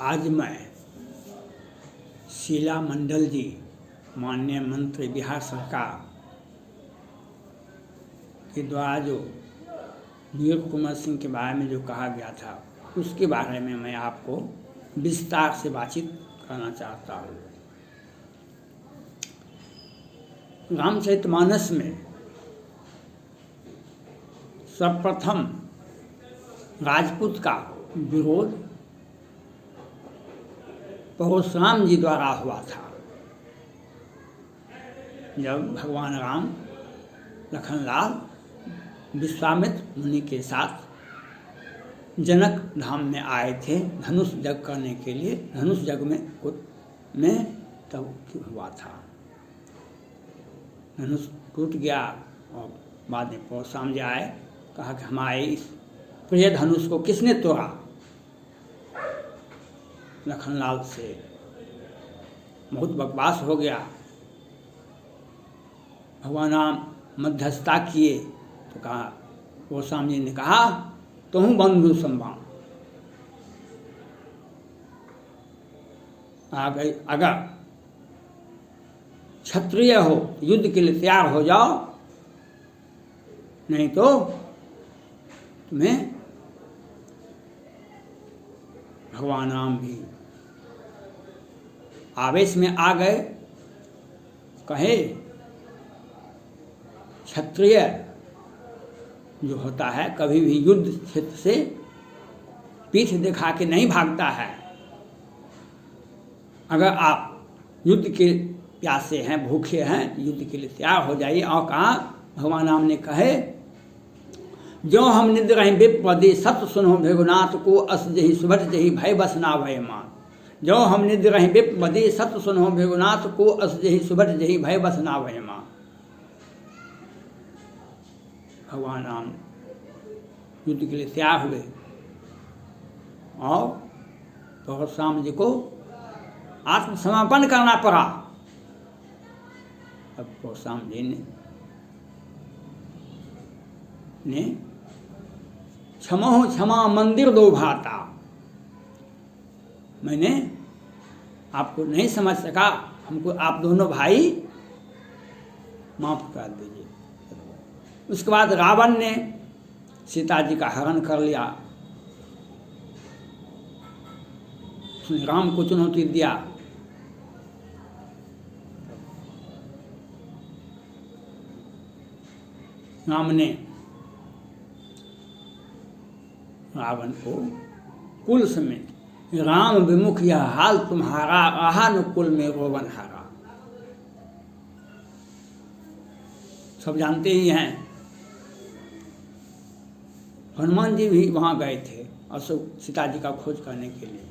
आज मैं शीला मंडल जी, माननीय मंत्री बिहार सरकार के द्वारा जो वीर कुंवर सिंह के बारे में जो कहा गया था, उसके बारे में मैं आपको विस्तार से बातचीत करना चाहता हूँ। रामचरितमानस में सर्वप्रथम राजपूत का विरोध परशुराम जी द्वारा हुआ था। जब भगवान राम लखनलाल विश्वामित्र मुनि के साथ जनक धाम में आए थे धनुष यज्ञ करने के लिए, धनुष यज्ञ में तब हुआ था। धनुष टूट गया और बाद में परशुराम जी आए, कहा कि हमारे इस प्रिय धनुष को किसने तोड़ा? लखनलाल से बहुत बकवास हो गया। भगवान राम मध्यस्थता किए तो कहा, परशुराम जी ने कहा, तुम बंधु संभाल। अगर क्षत्रिय हो युद्ध के लिए तैयार हो जाओ, नहीं तो तुम्हें भगवान राम भी आवेश में आ गए। कहे क्षत्रिय जो होता है कभी भी युद्ध क्षेत्र से पीठ दिखा के नहीं भागता है। अगर आप युद्ध के प्यासे हैं, भूखे हैं, युद्ध के लिए तैयार हो जाइए। और कहा भगवान राम ने कहे, जो हम निद्र रहे विप्रदे सत्य सुनो भेगुनाथ को अस जही सुभट जही भय बसना भय मान। जो हम निद्र रहे विप्रदे सत्य सुनो भेगुनाथ को अस जही सुभट जही भय बसना भय मान। भगवान राम युद्ध के लिए तैयार हुए और परशुराम जी को आत्मसमर्पण करना पड़ा। अब परशुराम जी ने क्षमो क्षमा मंदिर दो भाता, मैंने आपको नहीं समझ सका, हमको आप दोनों भाई माफ कर दीजिए। उसके बाद रावण ने सीता जी का हरण कर लिया। उसने राम को चुनौती दिया। राम ने रावण को कुल समेत, राम विमुख यह हाल तुम्हारा, आहान कुल में रोवन हारा। सब जानते ही हैं। हनुमान जी भी वहां गए थे अशोक सीता जी का खोज करने के लिए।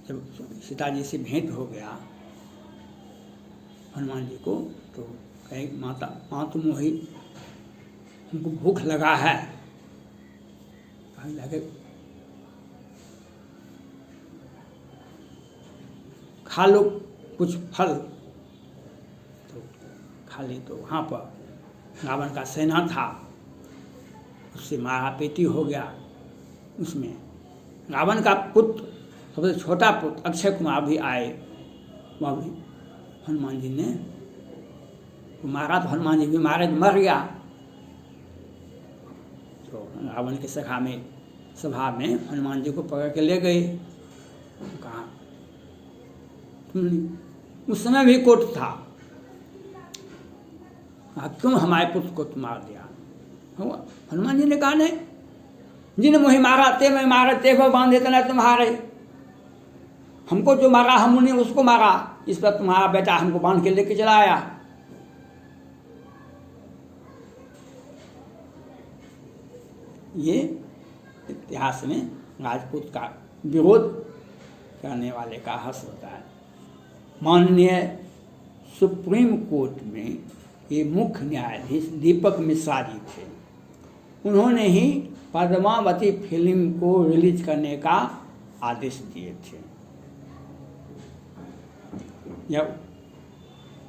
जब सीता जी से भेंट हो गया हनुमान जी को, तो कहे, माँ तुम वही, हमको भूख लगा है। लगे खा लो कुछ फल, तो खा ली। तो वहाँ पर रावण का सेना था, उससे मारा पेटी हो गया। उसमें रावण का पुत्र, सबसे छोटा पुत्र अक्षय कुमार भी आए। वह भी हनुमान जी ने मारा, तो हनुमान जी भी मारे, मर गया। तो रावण के सभा में हनुमान जी को पकड़ के ले गए। कहा, उस समय भी कोट था, क्यों हमारे पुत्र को तुम मार दिया? हनुमान जी ने कहा, नहीं, जिन मुझे मारा ते मैं मारे, ते को बांधे तना तुम्हारे। हमको जो मारा हमने उसको मारा, इस पर तुम्हारा बेटा हमको बांध के लेके चला आया। ये इतिहास में राजपूत का विरोध करने वाले का हर्ष होता है। माननीय सुप्रीम कोर्ट में ये मुख्य न्यायाधीश दीपक मिश्रा जी थे। उन्होंने ही पद्मावती फिल्म को रिलीज करने का आदेश दिए थे। जब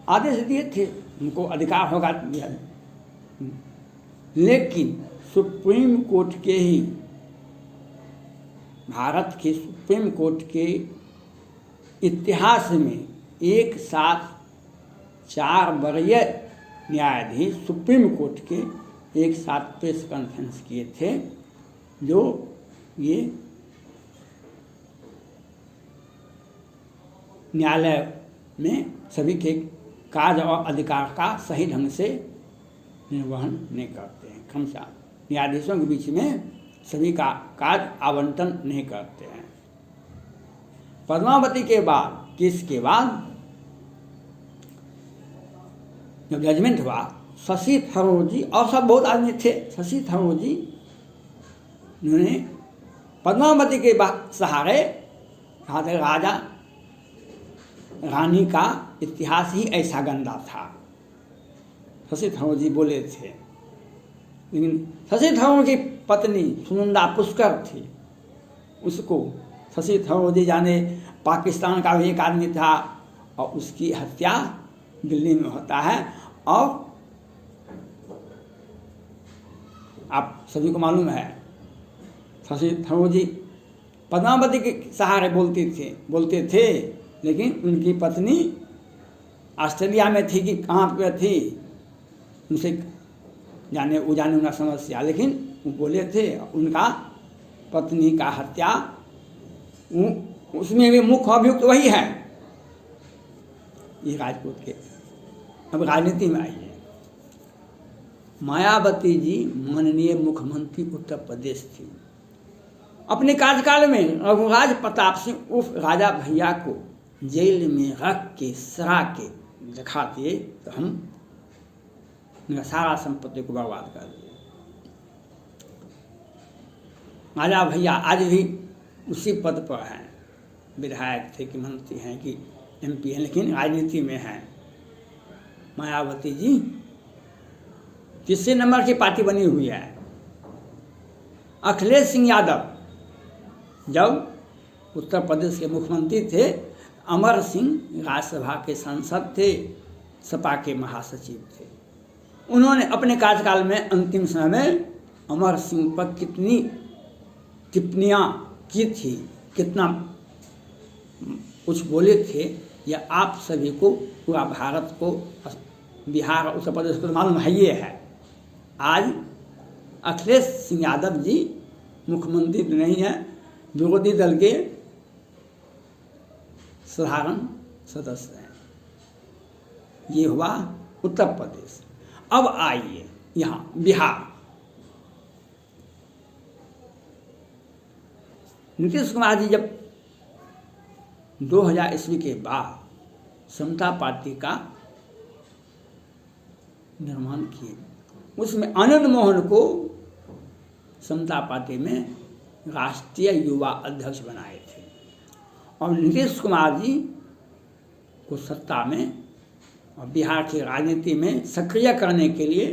आदेश दिए थे, उनको अधिकार होगा दिया, लेकिन सुप्रीम कोर्ट के ही भारत के सुप्रीम कोर्ट के इतिहास में एक साथ 4 वरीय न्यायाधीश सुप्रीम कोर्ट के एक साथ प्रेस कॉन्फ्रेंस किए थे, जो ये न्यायालय में सभी के कार्य और अधिकार का सही ढंग से निर्वहन नहीं करते हैं। क्रमशः न्यायाधीशों के बीच में सभी का कार्य आवंटन नहीं करते हैं। पद्मावती के बाद, केस के बाद जब जजमेंट हुआ, शशि थरूर जी और सब बहुत आदमी थे, शशि थरूर जी उन्होंने पद्मावती के सहारे राजा रानी का इतिहास ही ऐसा गंदा था, शशि थरूर जी बोले थे। लेकिन शशि थरूर की पत्नी सुनंदा पुष्कर थी, उसको शशि थरूर जी जाने पाकिस्तान का भी एक आदमी था और उसकी हत्या दिल्ली में होता है। और आप सभी को मालूम है, शशि थरूर जी पद्मावती के सहारे बोलते थे, लेकिन उनकी पत्नी ऑस्ट्रेलिया में थी कि कहाँ पे थी, उनसे जाने उनका समस्या, लेकिन वो बोले थे। उनका पत्नी का हत्या, उसमें भी मुख्य अभियुक्त वही है। ये राजपूत के। अब राजनीति में आइए। मायावती जी माननीय मुख्यमंत्री उत्तर प्रदेश थी। अपने कार्यकाल में रघुराज प्रताप सिंह उर्फ राजा भैया को जेल में रख के सरा के दिखा दिए, तो हम उनका सारा संपत्ति को बर्बाद कर दिए। राजा भैया आज भी उसी पद पर हैं, विधायक थे कि मंत्री हैं कि MP हैं, लेकिन राजनीति में हैं। मायावती जी तीसरे नंबर की पार्टी बनी हुई है। अखिलेश सिंह यादव जब उत्तर प्रदेश के मुख्यमंत्री थे, अमर सिंह राज्यसभा के सांसद थे, सपा के महासचिव थे। उन्होंने अपने कार्यकाल में अंतिम समय में अमर सिंह पर कितनी टिप्पणियाँ की थी, कितना कुछ बोले थे, यह आप सभी को, पूरा भारत को, बिहार और उत्तर प्रदेश को मालूम है। ये है आज अखिलेश सिंह यादव जी मुख्यमंत्री नहीं है, विरोधी दल के साधारण सदस्य हैं। ये हुआ उत्तर प्रदेश। अब आइए यहाँ बिहार। नीतीश कुमार जी जब 2000 ईस्वी के बाद समता पार्टी का निर्माण किए, उसमें आनंद मोहन को समता पार्टी में राष्ट्रीय युवा अध्यक्ष बनाए थे और नीतीश कुमार जी को सत्ता में और बिहार की राजनीति में सक्रिय करने के लिए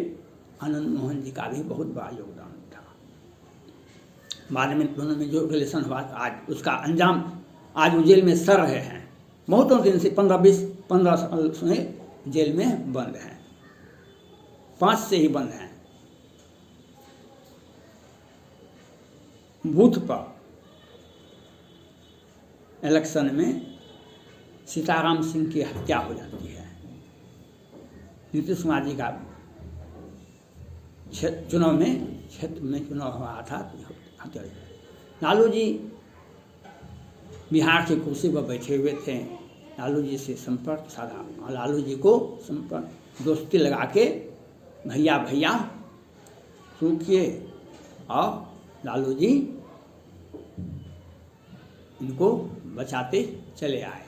आनंद मोहन जी का भी बहुत बड़ा योगदान था। बाद में दोनों में जो रिलेशन हुआ, आज उसका अंजाम, आज वो जेल में सड़ रहे हैं। बहुतों दिन से 15 साल से जेल में बंद हैं, 5 से ही बंद हैं। बूथ पर इलेक्शन में सीताराम सिंह की हत्या हो जाती है। नीतीश कुमार जी का चुनाव में, क्षेत्र में चुनाव हुआ था, हत्या। लालू जी बिहार की कुर्सी पर बैठे हुए थे, लालू जी से संपर्क साधा और लालू जी को संपर्क दोस्ती लगा के भैया भैया शुरू किए और लालू जी इनको बचाते चले आए।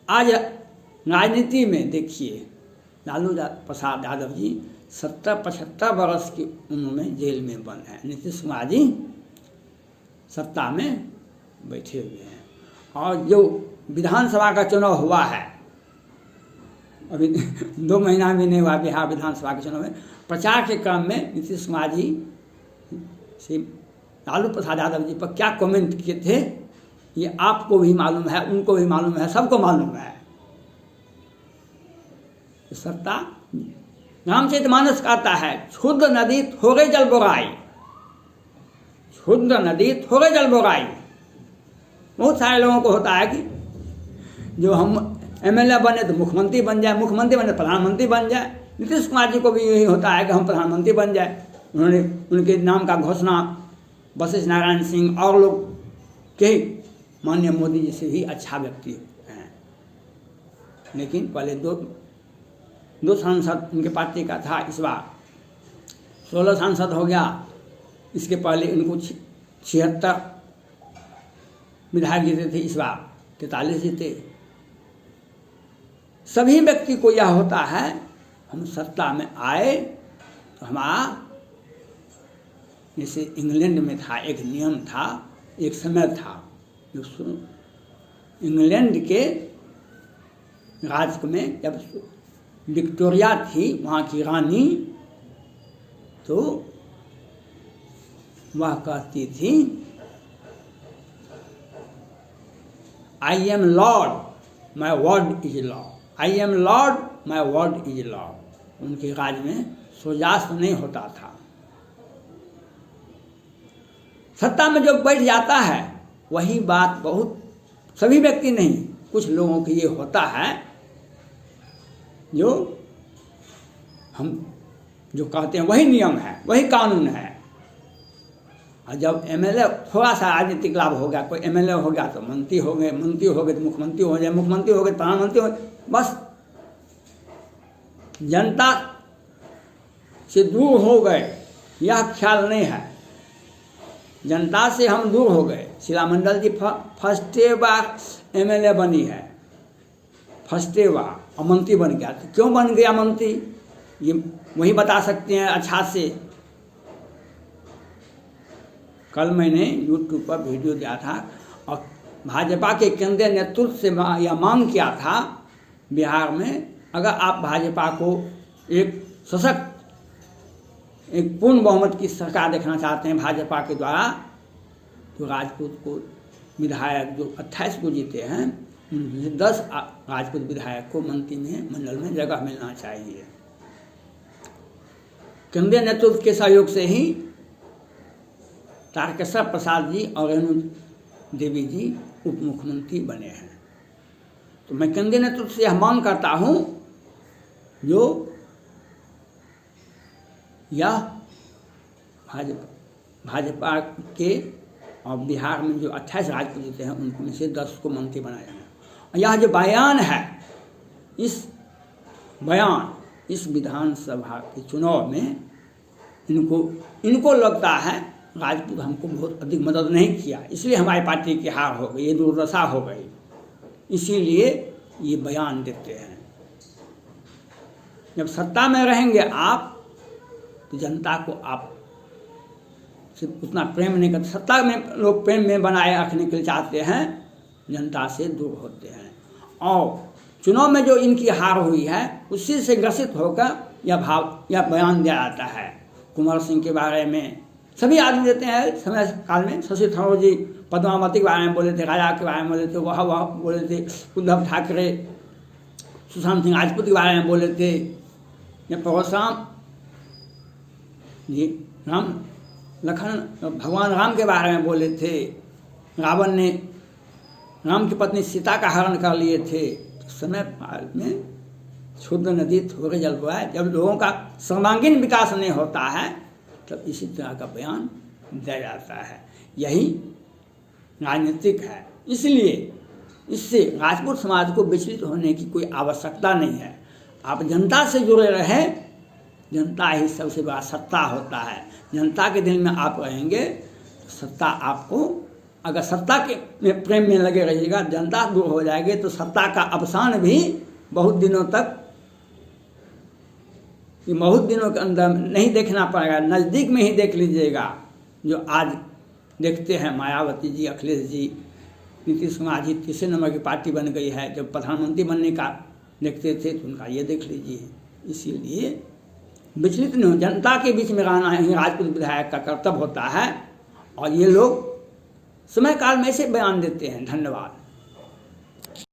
आज राजनीति में देखिए, लालू प्रसाद यादव जी 70-75 वर्ष की उम्र में जेल में बंद हैं। नीतीश कुमार जी सत्ता में बैठे हुए हैं। और जो विधानसभा का चुनाव हुआ है, अभी 2 महीना भी नहीं हुआ बिहार विधानसभा के चुनाव में, प्रचार के क्रम में नीतीश कुमार जी से लालू प्रसाद यादव जी पर क्या कमेंट किए थे, ये आपको भी मालूम है, उनको भी मालूम है, सबको मालूम है। सत्ता रामचरितमानस कहता है, क्षुद्र नदी थोड़े जल बोराई, क्षुद्र नदी थोड़े जल बोराई, बहुत सारे लोगों को होता है कि जो हम एमएलए बने तो मुख्यमंत्री बन जाए, मुख्यमंत्री बने तो प्रधानमंत्री बन जाए। नीतीश कुमार जी को भी यही होता है कि हम प्रधानमंत्री बन जाए। उन्होंने उनके नाम का घोषणा वशिष्ठ नारायण सिंह और लोग के माननीय मोदी जी से भी अच्छा व्यक्ति हैं। लेकिन पहले दो सांसद उनके पार्टी का था, इस बार 16 सांसद हो गया। इसके पहले उनको 76 विधायक जीते थे, इस बार 43 जीते। सभी व्यक्ति को यह होता है हम सत्ता में आए तो हमारा, जैसे इंग्लैंड में था एक नियम था, एक समय था जो इंग्लैंड के राज्य में जब विक्टोरिया थी वहाँ की रानी, तो वह कहती थी I am Lord my word is law, I am Lord my word is law. उनके राज्य में सूर्यास्त नहीं होता था। सत्ता में जो बैठ जाता है वही बात, बहुत सभी व्यक्ति नहीं, कुछ लोगों को ये होता है जो हम जो कहते हैं वही नियम है, वही कानून है। और जब एमएलए थोड़ा सा राजनीतिक लाभ हो गया, कोई एमएलए हो गया तो मंत्री हो गए, मंत्री हो गए तो मुख्यमंत्री हो जाए, मुख्यमंत्री हो गए प्रधानमंत्री हो गए, बस जनता से दूर हो गए, यह ख्याल नहीं है। जनता से हम दूर हो गए। शीला मंडल जी फर्स्टे बार एमएलए बनी है, फर्स्टे बार, और मंत्री बन गया। तो क्यों बन गया मंत्री, ये वही बता सकते हैं अच्छा से। कल मैंने यूट्यूब पर वीडियो दिया था और भाजपा के केंद्रीय नेतृत्व से यह मांग किया था बिहार में, अगर आप भाजपा को एक सशक्त, एक पूर्ण बहुमत की सरकार देखना चाहते हैं भाजपा के द्वारा, तो राजपूत को विधायक जो 28 को जीते हैं उनमें 10 राजपूत विधायक को मंत्री में मंडल में जगह मिलना चाहिए। केंद्रीय नेतृत्व के सहयोग से ही तारकेश्वर प्रसाद जी और रेणु देवी जी उप मुख्यमंत्री बने हैं। तो मैं केंद्रीय नेतृत्व से यह मांग करता हूँ जो यह भाजपा के और बिहार में जो 28 राजपूत जीते हैं उनमें से 10 को मंत्री बनाया जाए। और यह जो बयान है, इस बयान इस विधानसभा के चुनाव में इनको लगता है राजपूत हमको बहुत अधिक मदद नहीं किया, इसलिए हमारी पार्टी की हार हो गई, ये दुर्दशा हो गई, इसीलिए ये बयान देते हैं। जब सत्ता में रहेंगे आप तो जनता को आप सिर्फ उतना प्रेम नहीं करते। सत्ता में लोग प्रेम में बनाए रखने के लिए चाहते हैं, जनता से दूर होते हैं। और चुनाव में जो इनकी हार हुई है उसी से ग्रसित होकर यह बयान दिया जाता है। कुंवर सिंह के बारे में सभी आदमी देते हैं समय काल में। शशि थरूर जी पद्मावती के बारे में बोले थे, राजा के बारे में बोले थे, वह बोले थे। उद्धव ठाकरे सुशांत सिंह राजपूत के बारे में बोले थे। या परशुराम जी भगवान राम के बारे में बोले थे। रावण ने राम की पत्नी सीता का हरण कर लिए थे। तो समय काल में शुद्ध नदी थोड़े जल हुआ है। जब लोगों का सर्वांगीण विकास नहीं होता है तब इसी तरह का बयान दिया जाता है। यही राजनीतिक है। इसलिए इससे राजपूत समाज को विचलित होने की कोई आवश्यकता नहीं है। आप जनता से जुड़े रहें, जनता ही सबसे बड़ा सत्ता होता है। जनता के दिल में आप रहेंगे तो सत्ता आपको, अगर सत्ता के प्रेम में लगे रहिएगा, जनता दूर हो जाएगी तो सत्ता का अवसान भी बहुत दिनों के अंदर नहीं देखना पड़ेगा, नज़दीक में ही देख लीजिएगा। जो आज देखते हैं मायावती जी, अखिलेश जी, नीतीश कुमार जी तीसरे नंबर की पार्टी बन गई है। जब प्रधानमंत्री बनने का देखते थे तो उनका ये देख लीजिए। इसीलिए विचलित नहीं हो, जनता के बीच में रहना ही राजपूत विधायक का कर्तव्य होता है। और ये लोग समय काल में से बयान देते हैं। धन्यवाद।